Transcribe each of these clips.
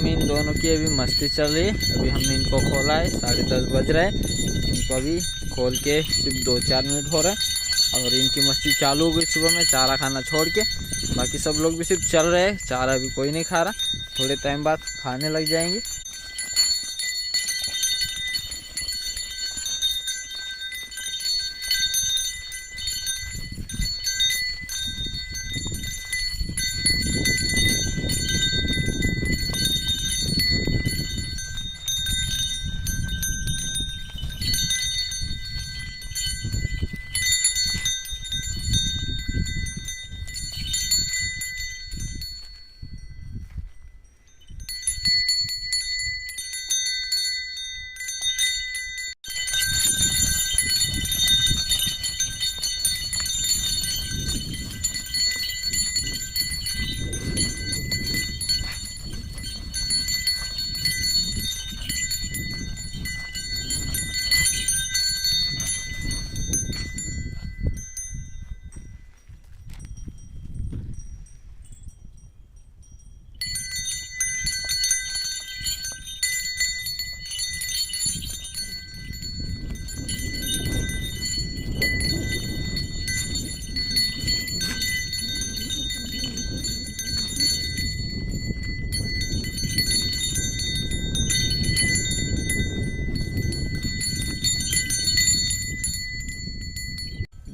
हम इन दोनों की अभी मस्ती चल रही है। अभी हमने इनको खोला है, 10:30 बज रहे हैं। इनको अभी खोल के सिर्फ 2-4 मिनट हो रहे हैं और इनकी मस्ती चालू हो गई सुबह में चारा खाना छोड़ के। बाकी सब लोग भी सिर्फ चल रहे हैं, चारा अभी कोई नहीं खा रहा, थोड़े टाइम बाद खाने लग जाएंगे।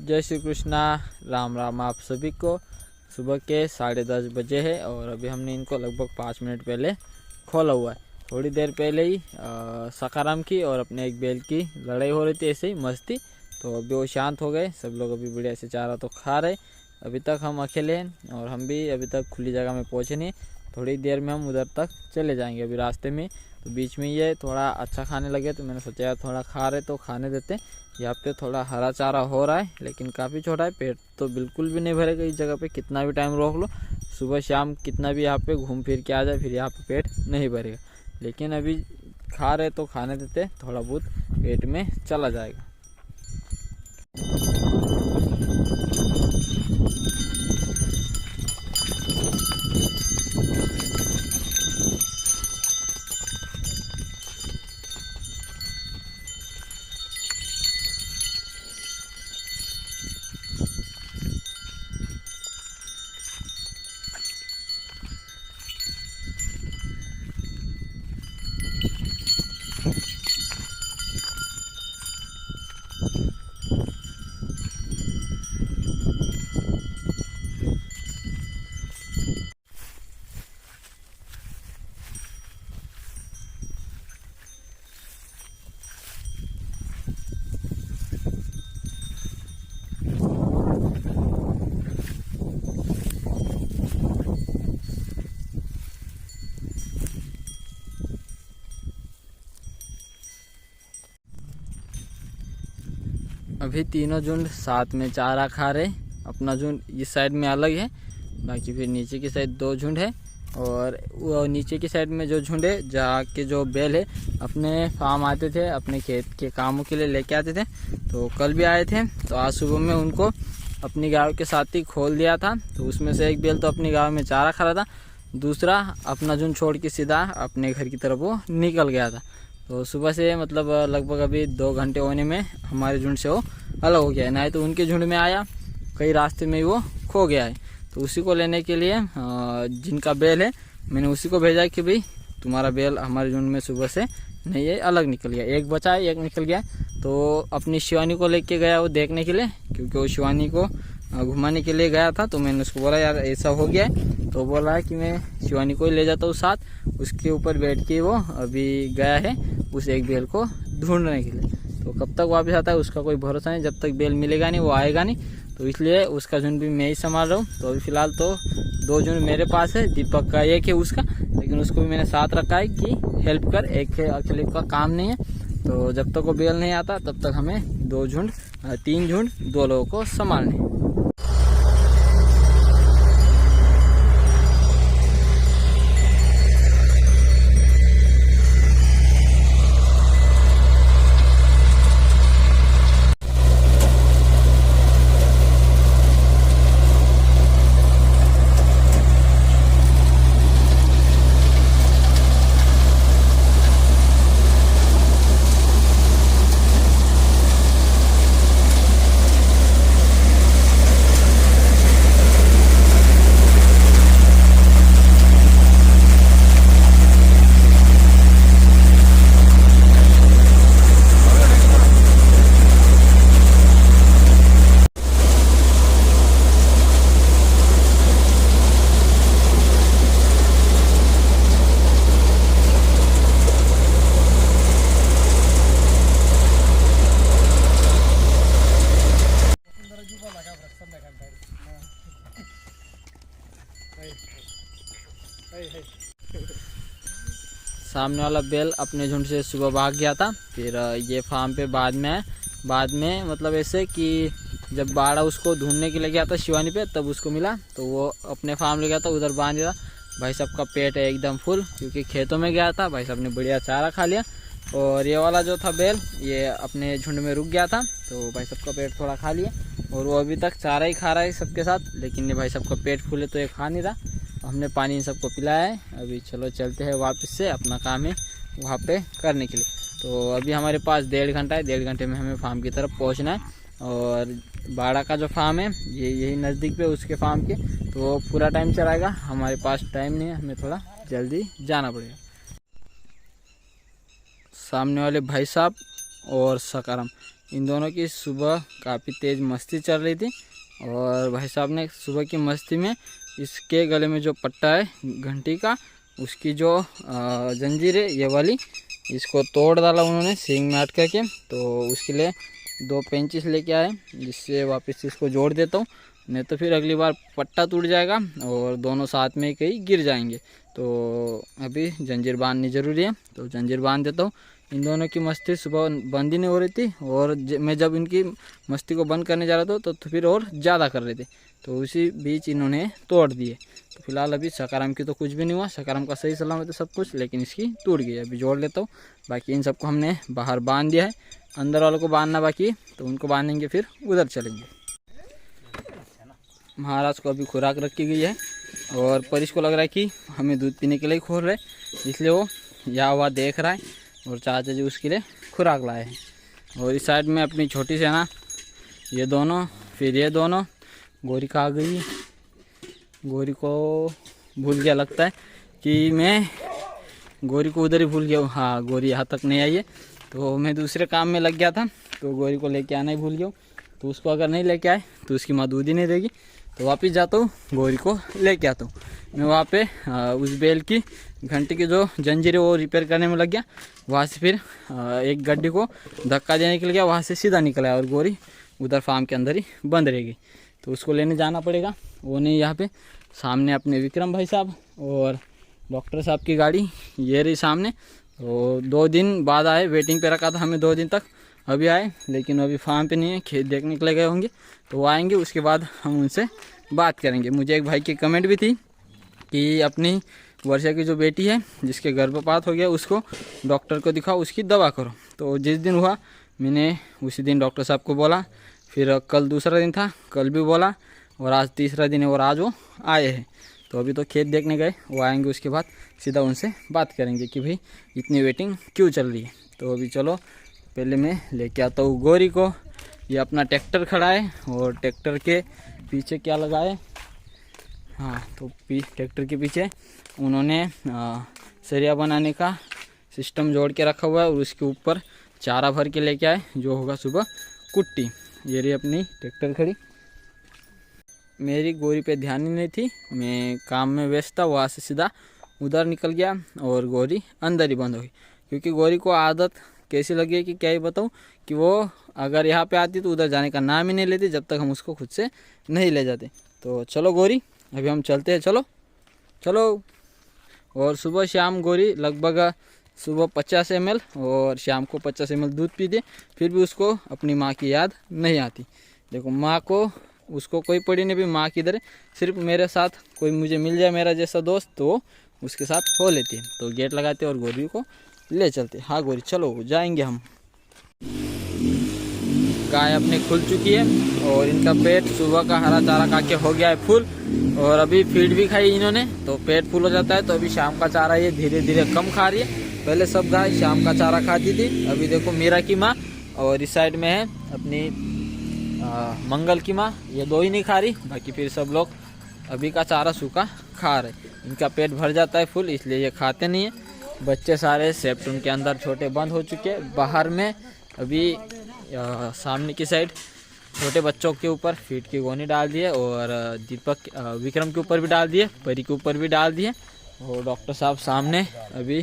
जय श्री कृष्णा, राम राम आप सभी को। सुबह के 10:30 बजे है और अभी हमने इनको लगभग 5 मिनट पहले खोला हुआ है। थोड़ी देर पहले ही सकाराम की और अपने एक बैल की लड़ाई हो रही थी, ऐसे ही मस्ती। तो अभी वो शांत हो गए, सब लोग अभी बढ़िया से चारा तो खा रहे। अभी तक हम अकेले हैं और हम भी अभी तक खुली जगह में पहुँचे नहीं। थोड़ी देर में हम उधर तक चले जाएंगे अभी रास्ते में। तो बीच में ये थोड़ा अच्छा खाने लगे तो मैंने सोचा यार थोड़ा खा रहे तो खाने देते। यहाँ पे थोड़ा हरा चारा हो रहा है लेकिन काफ़ी छोटा है, पेट तो बिल्कुल भी नहीं भरेगा इस जगह पे। कितना भी टाइम रोक लो, सुबह शाम कितना भी यहाँ पे घूम फिर के आ जाए, फिर यहाँ पे पेट नहीं भरेगा। लेकिन अभी खा रहे तो खाने देते, थोड़ा बहुत पेट में चला जाएगा। अभी तीनों झुंड साथ में चारा खा रहे। अपना झुंड इस साइड में अलग है, बाकी फिर नीचे की साइड 2 झुंड है। और वो नीचे की साइड में जो झुंड है, जहाँ के जो बैल है अपने फार्म आते थे, अपने खेत के कामों के लिए लेके आते थे। तो कल भी आए थे, तो आज सुबह में उनको अपनी गाय के साथ ही खोल दिया था। तो उसमें से एक बैल तो अपनी गाय में चारा खा रहा था, दूसरा अपना झुंड छोड़ के सीधा अपने घर की तरफ वो निकल गया था। तो सुबह से मतलब लगभग अभी 2 घंटे होने में हमारे झुंड से वो अलग हो गया है। ना तो उनके झुंड में आया, कई रास्ते में ही वो खो गया है। तो उसी को लेने के लिए जिनका बैल है मैंने उसी को भेजा कि भाई तुम्हारा बैल हमारे झुंड में सुबह से नहीं है, अलग निकल गया। एक बचा है, एक निकल गया। तो अपनी शिवानी को लेके गया वो देखने के लिए, क्योंकि वो शिवानी को घुमाने के लिए गया था। तो मैंने उसको बोला यार ऐसा हो गया है, तो बोला है कि मैं शिवानी को ही ले जाता हूँ साथ। उसके ऊपर बैठ के वो अभी गया है उस एक बैल को ढूंढने के लिए। तो कब तक वापस आता है उसका कोई भरोसा नहीं, जब तक बैल मिलेगा नहीं वो आएगा नहीं। तो इसलिए उसका झुंड भी मैं ही संभाल रहा हूँ। तो अभी फिलहाल तो 2 झुंड मेरे पास है, दीपक का एक है उसका, लेकिन उसको भी मैंने साथ रखा है कि हेल्प कर, एक अकेले का काम नहीं है। तो जब तक वो बैल नहीं आता तब तक हमें 3 झुंड 2 लोगों को संभालने। सामने वाला बैल अपने झुंड से सुबह भाग गया था। फिर ये फार्म पे बाद में मतलब ऐसे कि जब बाड़ा उसको ढूंढने के लिए गया था शिवानी पे, तब उसको मिला तो वो अपने फार्म ले गया था, उधर बांध दिया। भाई साहब का पेट है एकदम फुल, क्योंकि खेतों में गया था। भाई साहब ने बढ़िया चारा खा लिया। और ये वाला जो था बैल, ये अपने झुंड में रुक गया था, तो भाई साहब का पेट थोड़ा खा लिया। और वो अभी तक चारा ही खा रहा है सबके साथ, लेकिन ये भाई साहब का पेट फूल है तो ये खा नहीं रहा। हमने पानी इन सबको पिलाया है। अभी चलो चलते हैं वापस से, अपना काम है वहाँ पे करने के लिए। तो अभी हमारे पास 1.5 घंटा है, 1.5 घंटे में हमें फार्म की तरफ पहुँचना है। और बाड़ा का जो फार्म है ये यही नज़दीक पे उसके फार्म के, तो वो पूरा टाइम चलाएगा। हमारे पास टाइम नहीं है, हमें थोड़ा जल्दी जाना पड़ेगा। सामने वाले भाई साहब और सकाराम, इन दोनों की सुबह काफ़ी तेज़ मस्ती चल रही थी। और भाई साहब ने सुबह की मस्ती में इसके गले में जो पट्टा है घंटी का, उसकी जो जंजीर है ये वाली, इसको तोड़ डाला उन्होंने सींग में अटका के। तो उसके लिए 2 पेंचिस लेके आए, जिससे वापस इसको जोड़ देता हूँ, नहीं तो फिर अगली बार पट्टा टूट जाएगा और दोनों साथ में कहीं गिर जाएंगे। तो अभी जंजीर बांधनी ज़रूरी है, तो जंजीर बांध देता हूँ। इन दोनों की मस्ती सुबह बंद ही नहीं हो रही थी, और मैं जब इनकी मस्ती को बंद करने जा रहा था तो फिर और ज़्यादा कर रहे थे, तो उसी बीच इन्होंने तोड़ दिए। तो फिलहाल अभी सकाराम की तो कुछ भी नहीं हुआ, सकाराम का सही सलामत है सब कुछ, लेकिन इसकी टूट गई। अभी जोड़ लेता हूँ। बाकी इन सबको हमने बाहर बांध दिया है, अंदर वालों को बांधना बाकी है, तो उनको बांधेंगे फिर उधर चलेंगे। महाराज को अभी खुराक रखी गई है, और परिश को लग रहा है कि हमें दूध पीने के लिए खोल रहे, इसलिए वो यहाँ हुआ देख रहा है। और चाचा जी उसके लिए खुराक लाए हैं। और इस साइड में अपनी छोटी सेना, ये दोनों, फिर ये दोनों। गोरी कहाँ गई? गोरी को भूल गया लगता है कि मैं गोरी को उधर ही भूल गया हूँ। हाँ, गोरी यहाँ तक नहीं आई है, तो मैं दूसरे काम में लग गया था, तो गोरी को लेके आना ही भूल गया हूँ। तो उसको अगर नहीं लेके आए तो उसकी माँ दूध ही नहीं देगी। तो वापस जाता हूँ, गोरी को लेके आता हूँ। मैं वहाँ पे उस बैल की घंटी की जो जंजीर है वो रिपेयर करने में लग गया। वहाँ से फिर एक गड्डी को धक्का देने के लिए गया, वहाँ से सीधा निकल आया, और गोरी उधर फार्म के अंदर ही बंद रहेगी। तो उसको लेने जाना पड़ेगा। वो नहीं, यहाँ पे सामने अपने विक्रम भाई साहब और डॉक्टर साहब की गाड़ी ये रही सामने। तो 2 दिन बाद आए, वेटिंग पे रखा था हमें 2 दिन तक, अभी आए, लेकिन अभी फार्म पे नहीं है, खेत देखने के लिए गए होंगे। तो वो आएंगे, उसके बाद हम उनसे बात करेंगे। मुझे एक भाई की कमेंट भी थी कि अपनी वर्षा की जो बेटी है जिसके गर्भपात हो गया, उसको डॉक्टर को दिखाओ, उसकी दवा करो। तो जिस दिन हुआ मैंने उसी दिन डॉक्टर साहब को बोला। फिर कल दूसरा दिन था, कल भी बोला, और आज तीसरा दिन है, और आज वो आए हैं। तो अभी तो खेत देखने गए, वो आएंगे, उसके बाद सीधा उनसे बात करेंगे कि भाई इतनी वेटिंग क्यों चल रही है। तो अभी चलो, पहले मैं लेके आता हूँ गोरी को। ये अपना ट्रैक्टर खड़ा है, और ट्रैक्टर के पीछे क्या लगा है, हाँ, तो ट्रैक्टर के पीछे उन्होंने सरिया बनाने का सिस्टम जोड़ के रखा हुआ है, और उसके ऊपर चारा भर के लेके आए, जो होगा सुबह कुट्टी। ये रही अपनी ट्रैक्टर खड़ी। मेरी गोरी पे ध्यान ही नहीं थी, मैं काम में व्यस्त था, वहाँ से सीधा उधर निकल गया, और गोरी अंदर ही बंद हो गई। क्योंकि गोरी को आदत कैसी लगी है कि क्या ही बताऊँ, कि वो अगर यहाँ पे आती तो उधर जाने का नाम ही नहीं लेती जब तक हम उसको खुद से नहीं ले जाते। तो चलो गोरी, अभी हम चलते हैं, चलो चलो। और सुबह शाम गोरी लगभग सुबह 50 ml और शाम को 50 ml दूध पीते, फिर भी उसको अपनी माँ की याद नहीं आती। देखो, माँ को उसको कोई पड़ी नहीं भी, माँ किधर है। सिर्फ मेरे साथ कोई मुझे मिल जाए मेरा जैसा दोस्त, तो उसके साथ हो लेती है। तो गेट लगाते और गोरी को ले चलते। हाँ गोरी, चलो जाएंगे हम। गाय अपनी खुल चुकी है, और इनका पेट सुबह का हरा चारा खा के हो गया है फुल, और अभी फीड भी खाई इन्होंने, तो पेट फुल हो जाता है। तो अभी शाम का चारा ये धीरे धीरे कम खा रही है। पहले सब गाय शाम का चारा खाती थी, अभी देखो मीरा की माँ, और इस साइड में है अपनी मंगल की माँ, ये 2 ही नहीं खा रही, बाकी फिर सब लोग अभी का चारा सूखा खा रहे। इनका पेट भर जाता है फुल, इसलिए ये खाते नहीं है। बच्चे सारे सेप्टून के अंदर छोटे बंद हो चुके हैं। बाहर में अभी सामने की साइड छोटे बच्चों के ऊपर फीड की गोनी डाल दी है, और दीपक विक्रम के ऊपर भी डाल दिए, परी के ऊपर भी डाल दिए। और डॉक्टर साहब सामने अभी